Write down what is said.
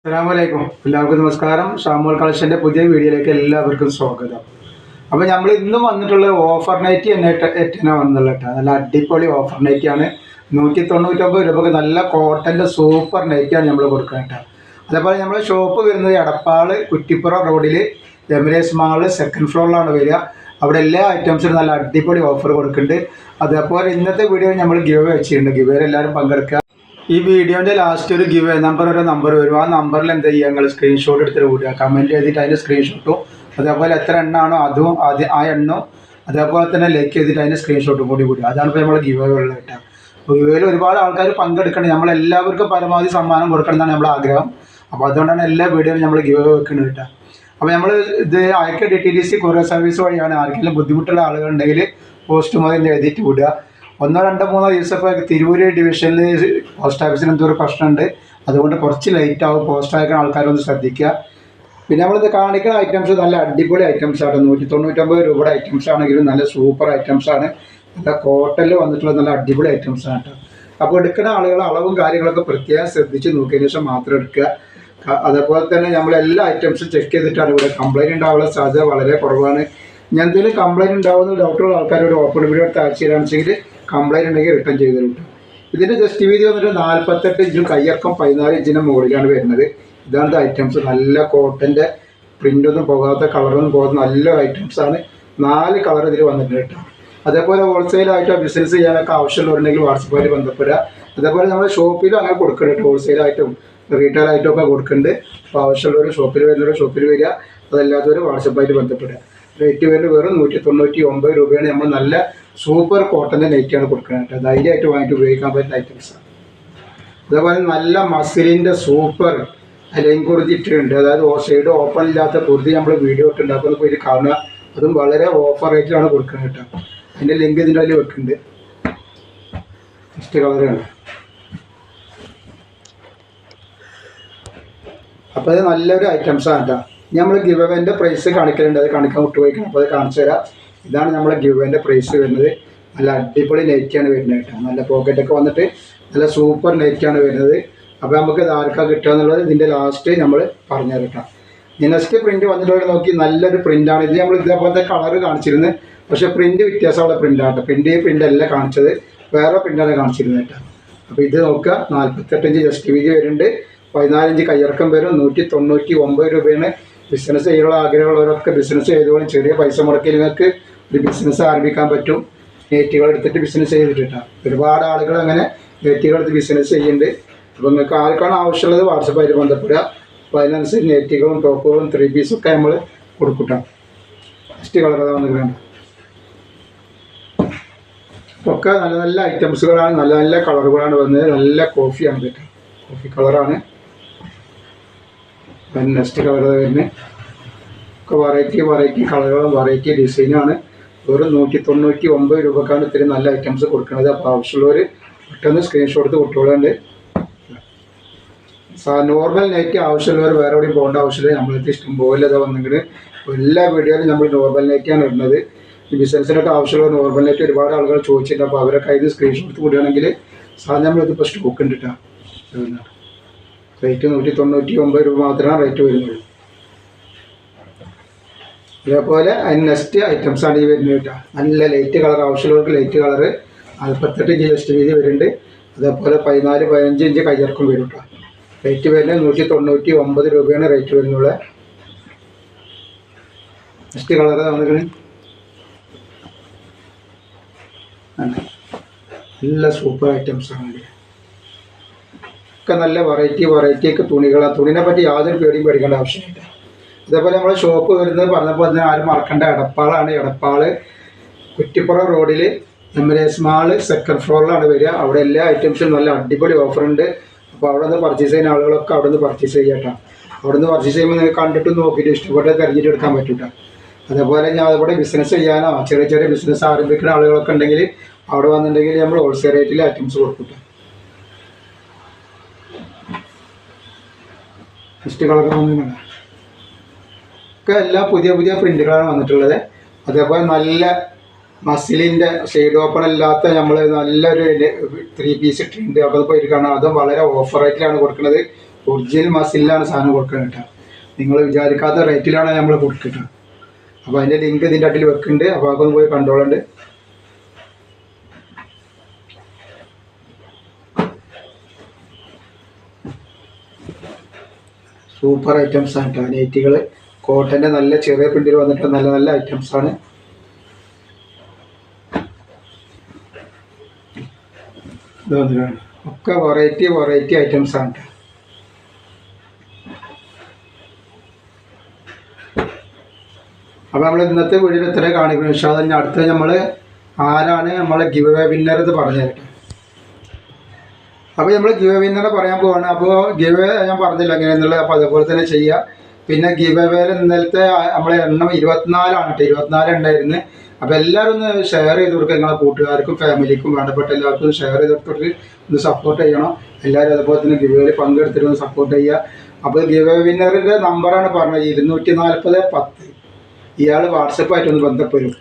അസ്സലാമലൈക്കും. എല്ലാവർക്കും നമസ്കാരം. ഷാമോൾ കളക്ഷൻ്റെ പുതിയ വീഡിയോയിലേക്ക് എല്ലാവർക്കും സ്വാഗതം. അപ്പോൾ നമ്മൾ ഇന്നും വന്നിട്ടുള്ള ഓഫർ നൈറ്റി എന്നെ വന്നുള്ള കേട്ടോ. നല്ല അടിപൊളി ഓഫർ നൈറ്റിയാണ്. 199 രൂപക്ക് നല്ല കോട്ടൻ്റെ സൂപ്പർ നൈറ്റിയാണ് നമ്മൾ കൊടുക്കുക കേട്ടോ. അതേപോലെ നമ്മുടെ ഷോപ്പ് വരുന്നത് എടപ്പാൾ കുറ്റിപ്പുറം റോഡിൽ എമിറേറ്റ്സ് മാള് സെക്കൻഡ് ഫ്ലോറിലാണ് വരിക. അവിടെ എല്ലാ ഐറ്റംസിനും നല്ല അടിപൊളി ഓഫർ കൊടുക്കുന്നുണ്ട്. അതേപോലെ ഇന്നത്തെ വീഡിയോ നമ്മൾ ഗിവ് വെച്ചിട്ടുണ്ട്. ഗിവ് എല്ലാവരും പങ്കെടുക്കുക. ഈ വീഡിയോൻ്റെ ലാസ്റ്റ് ഒരു ഗിവ് നമ്പർ വരും. ആ നമ്പറിൽ എന്താ ചെയ്യുക, നിങ്ങൾ സ്ക്രീൻഷോട്ട് എടുത്തിട്ട് വിടുക. കമൻറ്റ് ചെയ്തിട്ട് അതിൻ്റെ സ്ക്രീൻഷോട്ടും അതേപോലെ എത്ര എണ്ണമാണോ അതും ആ എണ്ണവും അതേപോലെ തന്നെ ലൈക്ക് ചെയ്തിട്ട് അതിൻ്റെ സ്ക്രീൻഷോട്ടും കൂടി വിടുക. അതാണ് ഇപ്പോൾ നമ്മൾ ഗിവ് ഉള്ളത് കേട്ടോ. ഗിവയിൽ ഒരുപാട് ആൾക്കാർ പങ്കെടുക്കണം. നമ്മളെല്ലാവർക്കും പരമാവധി സമ്മാനം കൊടുക്കണം എന്നാണ് നമ്മുടെ ആഗ്രഹം. അപ്പോൾ അതുകൊണ്ടാണ് എല്ലാ വീഡിയോയിലും നമ്മൾ ഗിവ് വെക്കുന്നത് കേട്ടോ. അപ്പോൾ നമ്മൾ ഇത് അയക്ക DTDC കൊറിയർ സർവീസ് വഴിയാണ്. ആർക്കെങ്കിലും ബുദ്ധിമുട്ടുള്ള ആളുകളുണ്ടെങ്കിൽ പോസ്റ്റ് മുതൽ എഴുതിയിട്ട് വിടുക. 1, 2, 3 ദിവസപ്പോൾ തിരൂര് ഡിവിഷനിൽ പോസ്റ്റ് ഓഫീസിന് എന്തോ ഒരു പ്രശ്നമുണ്ട്. അതുകൊണ്ട് കുറച്ച് ലേറ്റ് ആവും. പോസ്റ്റ് അയക്കുന്ന ആൾക്കാരൊന്ന് ശ്രദ്ധിക്കുക. പിന്നെ നമ്മളിത് കാണിക്കുന്ന ഐറ്റംസ് നല്ല അടിപൊളി ഐറ്റംസാണ്. 199 രൂപയുടെ ഐറ്റംസ് ആണെങ്കിലും നല്ല സൂപ്പർ ഐറ്റംസാണ്. നല്ല കോട്ടണിൽ വന്നിട്ടുള്ള നല്ല അടിപൊളി ഐറ്റംസാണ് കേട്ടോ. അപ്പോൾ എടുക്കുന്ന ആളുകൾ അളവും കാര്യങ്ങളൊക്കെ പ്രത്യേകം ശ്രദ്ധിച്ച് നോക്കിയതിന് ശേഷം മാത്രം എടുക്കുക. അതേപോലെ തന്നെ നമ്മളെല്ലാ ഐറ്റംസും ചെക്ക് ചെയ്തിട്ടാണ്. ഇവിടെ കംപ്ലൈൻറ്റ് ഉണ്ടാവാനുള്ള സാധ്യത വളരെ കുറവാണ്. ഞാൻ എന്തെങ്കിലും കംപ്ലൈൻറ്റ് ഉണ്ടാവുന്ന ഡൗട്ടുള്ള ആൾക്കാരോട് ഓപ്പൺ വീഡിയോ എടുത്ത് അയച്ചിടാണെന്നുവെച്ചെങ്കിൽ കംപ്ലൈൻറ്റ് ഉണ്ടെങ്കിൽ റിട്ടേൺ ചെയ്ത് കിട്ടും. ഇതിൻ്റെ ജസ്റ്റ് വീതി വന്നിട്ട് 48 ഇഞ്ചും കയ്യിറക്കം 14 ഇഞ്ചിൻ്റെ മുകളിലാണ് വരുന്നത്. ഇതാണ് ഐറ്റംസ്. നല്ല കോട്ടൻ്റെ പ്രിൻ്റൊന്നും പോകാത്ത കളറൊന്നും പോകാത്ത നല്ല ഐറ്റംസാണ്. 4 കളർ ഇതിൽ വന്നിട്ടുണ്ട് കേട്ടോ. അതേപോലെ ഹോൾസെയിലായിട്ടോ ബിസിനസ് ചെയ്യാനൊക്കെ ആവശ്യമുള്ളവരുണ്ടെങ്കിൽ വാട്സപ്പായിട്ട് ബന്ധപ്പെടുക. അതേപോലെ നമ്മുടെ ഷോപ്പിലും അങ്ങനെ കൊടുക്കുന്നുണ്ട്. ഹോൾസെയിലായിട്ടും റീറ്റെയിലായിട്ടും ഒക്കെ കൊടുക്കുന്നുണ്ട്. അപ്പോൾ ആവശ്യമുള്ളവർ ഷോപ്പിൽ വരുന്നവർ ഷോപ്പിൽ വരിക. അതല്ലാത്തവർ വാട്സപ്പായിട്ട് ബന്ധപ്പെടുക. റേറ്റ് വരുന്നത് വെറും 199 രൂപയാണ്. നമ്മൾ നല്ല സൂപ്പർ കോട്ടൻ്റെ നെറ്റാണ് കൊടുക്കുന്നത് കേട്ടോ. ധൈര്യമായിട്ട് വാങ്ങിയിട്ട് ഉപയോഗിക്കാൻ പറ്റുന്ന ഐറ്റംസാണ്. അതേപോലെ നല്ല മസിലിൻ്റെ സൂപ്പർ ലൈൻ കുർത്തി ഇട്ടിട്ടുണ്ട്. അതായത് സൈഡ് ഓപ്പൺ ഇല്ലാത്ത കുർത്തി നമ്മൾ വീഡിയോ ഇട്ടുണ്ടാക്കുന്നത് പോയിട്ട് കാണുക. അതും വളരെ ഓഫർ റേറ്റിലാണ് കൊടുക്കുന്നത് കേട്ടോ. അതിൻ്റെ ലിങ്ക് ഇതിൻ്റെ അതിൽ വെക്കുന്നുണ്ട്. ഫസ്റ്റ് കളറാണ്. അപ്പോൾ അത് നല്ലൊരു ഐറ്റംസാണ് കേട്ടോ. നമ്മൾ ഗിവ് അവേൻ്റെ പ്രൈസ് കാണിക്കലുണ്ട്. അത് കാണിക്കാൻ വിട്ടുപോയിക്കണം. അപ്പോൾ അത് കാണിച്ചു തരാം. ഇതാണ് നമ്മളെ ഗിവ് അവേൻ്റെ പ്രൈസ് വരുന്നത്. നല്ല അടിപൊളി നെറ്റാണ് വരുന്നത് കേട്ടോ. നല്ല പോക്കറ്റൊക്കെ വന്നിട്ട് നല്ല സൂപ്പർ നെറ്റാണ് വരുന്നത്. അപ്പോൾ നമുക്ക് ഇത് ആർക്കാണ് കിട്ടുക എന്നുള്ളത് ഇതിൻ്റെ ലാസ്റ്റ് നമ്മൾ പറഞ്ഞു തരാം കേട്ടോ. നെക്സ്റ്റ് പ്രിൻറ്റ് വന്നിട്ട് നോക്കി നല്ലൊരു പ്രിൻ്റാണ്. ഇത് നമ്മൾ ഇതേപോലത്തെ കളറ് കാണിച്ചിരുന്നത്. പക്ഷേ പ്രിൻറ്റ് വ്യത്യാസമുള്ള പ്രിൻ്റാണ് കേട്ടോ. പ്രിൻ്റ് അല്ല കാണിച്ചത്, വേറെ പ്രിൻ്റാണ് കാണിച്ചിരുന്നത് കേട്ടോ. അപ്പോൾ ഇത് നോക്കുക. 48 ഇഞ്ച് ജസ്റ്റ് വീതി വരുന്നുണ്ട്. 14 ഇഞ്ച് കയ്യിറക്കം വരും. 199 രൂപയാണ്. ബിസിനസ് ചെയ്യാനുള്ള ആഗ്രഹമുള്ളവരൊക്കെ ബിസിനസ് ചെയ്തോളും. ചെറിയ പൈസ മുടക്കി നിങ്ങൾക്ക് ഒരു ബിസിനസ് ആരംഭിക്കാൻ പറ്റും. നെറ്റുകൾ എടുത്തിട്ട് ബിസിനസ് ചെയ്തിട്ടാണ്. ഒരുപാട് ആളുകൾ അങ്ങനെ നെറ്റുകൾ എടുത്ത് ബിസിനസ് ചെയ്യുന്നുണ്ട്. അപ്പോൾ നിങ്ങൾക്ക് ആർക്കാണ് ആവശ്യമുള്ളത് വാട്സപ്പായിട്ട് ബന്ധപ്പെടുക. അപ്പോൾ അതിനനുസരിച്ച് നെറ്റുകളും ടോപ്പുകളും 3 പീസൊക്കെ നമ്മൾ കൊടുക്കട്ടോ. ഫസ്റ്റ് കളർ വന്നിട്ടുണ്ട്. ഒക്കെ നല്ല നല്ല ഐറ്റംസുകളാണ്. നല്ല നല്ല കളറുകളാണ് വന്നത്. നല്ല കോഫിയാണ് കേട്ടോ. കോഫി കളറാണ്. നെക്സ്റ്റ് കളർ വരുന്നത് ഒക്കെ വെറൈറ്റി കളറുകളും വെറൈറ്റി ഡിസൈനുമാണ്. വെറും 199 രൂപക്കാണ് ഇത്രയും നല്ല ഐറ്റംസ് കൊടുക്കുന്നത്. അപ്പോൾ ആവശ്യമുള്ളവർ പെട്ടെന്ന് സ്ക്രീൻഷോട്ട് എടുത്ത് കുട്ടികളുണ്ട്. നോർമൽ നൈറ്റ് ആവശ്യമുള്ളവർ വേറെ എവിടെയും പോകേണ്ട ആവശ്യമില്ല. നമ്മളടുത്ത് ഇഷ്ടം പോലെ ഇതാ വന്നെങ്കിൽ എല്ലാ വീഡിയോയിലും നമ്മൾ നോർമൽ നൈറ്റാണ് ഇടുന്നത്. ഈ ബിസിനസ്സിനൊക്കെ ആവശ്യമുള്ള നോർമൽ നൈറ്റ് ഒരുപാട് ആളുകൾ ചോദിച്ചിട്ടുണ്ട്. അപ്പോൾ അവരൊക്കെ ഇത് സ്ക്രീൻഷോട്ട് എടുത്ത് വിടുകയാണെങ്കിൽ സാധനം നമ്മളിതിപ്പോൾ സ്റ്റോക്ക് ഉണ്ട് കേട്ടോ. റേറ്റ് 199 രൂപ മാത്രമാണ് റേറ്റ് വരുന്നുള്ളൂ. അതേപോലെ അതിന് നെക്സ്റ്റ് ഐറ്റംസാണ് ഈ വരുന്നത് കേട്ടോ. നല്ല ലൈറ്റ് കളർ ആവശ്യമുള്ളവർക്ക് ലൈറ്റ് കളറ് 48 ഇഞ്ച് ജസ്റ്റ് വീതി വരുന്നുണ്ട്. അതേപോലെ 14-15 ഇഞ്ച് കയ്യിറക്കം വരും കേട്ടോ. റേറ്റ് വരുന്നത് 199 രൂപയാണ് റേറ്റ് വരുന്നുള്ളത്. നെക്സ്റ്റ് കളർ വന്നിട്ട് നല്ല സൂപ്പർ ഐറ്റംസാണ്. ഒക്കെ നല്ല വെറൈറ്റിയൊക്കെ തുണികളാണ്. തുണിനെ പറ്റി യാതൊരു പേടിയും പേടിക്കേണ്ട ആവശ്യമില്ല. അതേപോലെ നമ്മൾ ഷോപ്പ് വരുന്നത് പറഞ്ഞപ്പോൾ അതിന് ആരും മറക്കേണ്ട എടപ്പാളാണ്. എടപ്പാൾ കുറ്റിപ്പുറം റോഡിൽ എമിറേറ്റ്സ് മാള് സെക്കൻഡ് ഫ്ലോറിലാണ് വരിക. അവിടെ എല്ലാ ഐറ്റംസും നല്ല അടിപൊളി ഓഫറുണ്ട്. അപ്പോൾ അവിടെ നിന്ന് പർച്ചേസ് ചെയ്യുന്ന ആളുകളൊക്കെ അവിടെ നിന്ന് പർച്ചേസ് ചെയ്യാട്ടോ. അവിടെ നിന്ന് പർച്ചേസ് ചെയ്യുമ്പോൾ നിങ്ങൾക്ക് കണ്ടിട്ട് നോക്കിയിട്ട് ഇഷ്ടപ്പെട്ട് തിരഞ്ഞെടുക്കാൻ പറ്റൂട്ടോ. അതേപോലെ ഞാൻ അവിടെ ബിസിനസ് ചെയ്യാനോ ചെറിയ ബിസിനസ് ആരംഭിക്കുന്ന ആളുകളൊക്കെ ഉണ്ടെങ്കിൽ അവിടെ വന്നിട്ടുണ്ടെങ്കിൽ നമ്മൾ ഹോൾസെയിൽ റേറ്റിൽ ഐറ്റംസ് കൊടുക്കും. ഫസ്റ്റ് കളർ വന്നിട്ടുണ്ട്. ഒക്കെ എല്ലാം പുതിയ പ്രിൻ്റുകളാണ് വന്നിട്ടുള്ളത്. അതേപോലെ നല്ല മസിലിൻ്റെ സൈഡ് ഓപ്പൺ അല്ലാത്ത നമ്മൾ നല്ലൊരു 3 പീസ് ഇട്ടിട്ടുണ്ട്. അപ്പോൾ പോയിട്ട് കാണാം. അതും വളരെ ഓഫർ റേറ്റിലാണ് കൊടുക്കുന്നത്. ഒറിജിനൽ മസിലാണ് സാധനം കൊടുക്കുന്നത് കേട്ടോ. നിങ്ങൾ വിചാരിക്കാത്ത റേറ്റിലാണ് നമ്മൾ കൊടുക്കുക. അപ്പോൾ അതിൻ്റെ ലിങ്ക് ഇതിൻ്റെ അടിയിൽ വെക്കുന്നുണ്ട്. അപ്പോൾ അതൊന്ന് പോയി കണ്ടോളുണ്ട്. സൂപ്പർ ഐറ്റംസ് ആണ് കേട്ടോ. നൈറ്റികൾ കോട്ടൻ്റെ നല്ല ചെറിയ പ്രിന്റിൽ വന്നിട്ട് നല്ല നല്ല ഐറ്റംസ് ആണ്. ഒക്കെ വെറൈറ്റി ഐറ്റംസ് ആണ് കേട്ടോ. അപ്പോൾ നമ്മൾ ഇന്നത്തെ വീഡിയോയിൽ ഇത്ര കാണിക്കുന്നത്. പക്ഷേ അതിന് അടുത്ത് നമ്മൾ ആരാണ് നമ്മളെ ഗിവ് അവേ വിന്നർ എന്ന് പറഞ്ഞു തരട്ടെ. അപ്പോൾ നമ്മൾ ഗിവ് അവേ വിന്നറെ പറയാൻ പോവാണ്. അപ്പോൾ ഗിവ് അവേ ഞാൻ പറഞ്ഞില്ല എങ്ങനെയെന്നുള്ളത്. അപ്പോൾ അതുപോലെ തന്നെ ചെയ്യുക. പിന്നെ ഗിവ് അവേയിൽ ഇന്നലത്തെ നമ്മളെ എണ്ണം 24 കേട്ടോ. 24 ഉണ്ടായിരുന്നു. അപ്പോൾ എല്ലാവരും ഒന്ന് ഷെയർ ചെയ്ത് കൊടുക്കുക. നിങ്ങളെ കൂട്ടുകാർക്കും ഫാമിലിക്കും വേണ്ടപ്പെട്ട എല്ലാവർക്കും ഷെയർ ചെയ്ത് കൊടുത്തിട്ട് ഒന്ന് സപ്പോർട്ട് ചെയ്യണം. എല്ലാവരും അതുപോലെ തന്നെ ഗിവ് അവേയിൽ പങ്കെടുത്തിട്ട് ഒന്ന് സപ്പോർട്ട് ചെയ്യുക. അപ്പോൾ ഗിവ് അവേ വിന്നറിൻ്റെ നമ്പറാണ് പറഞ്ഞത് 240 10. ഇയാൾ വാട്സപ്പായിട്ടൊന്ന് ബന്ധപ്പെടും.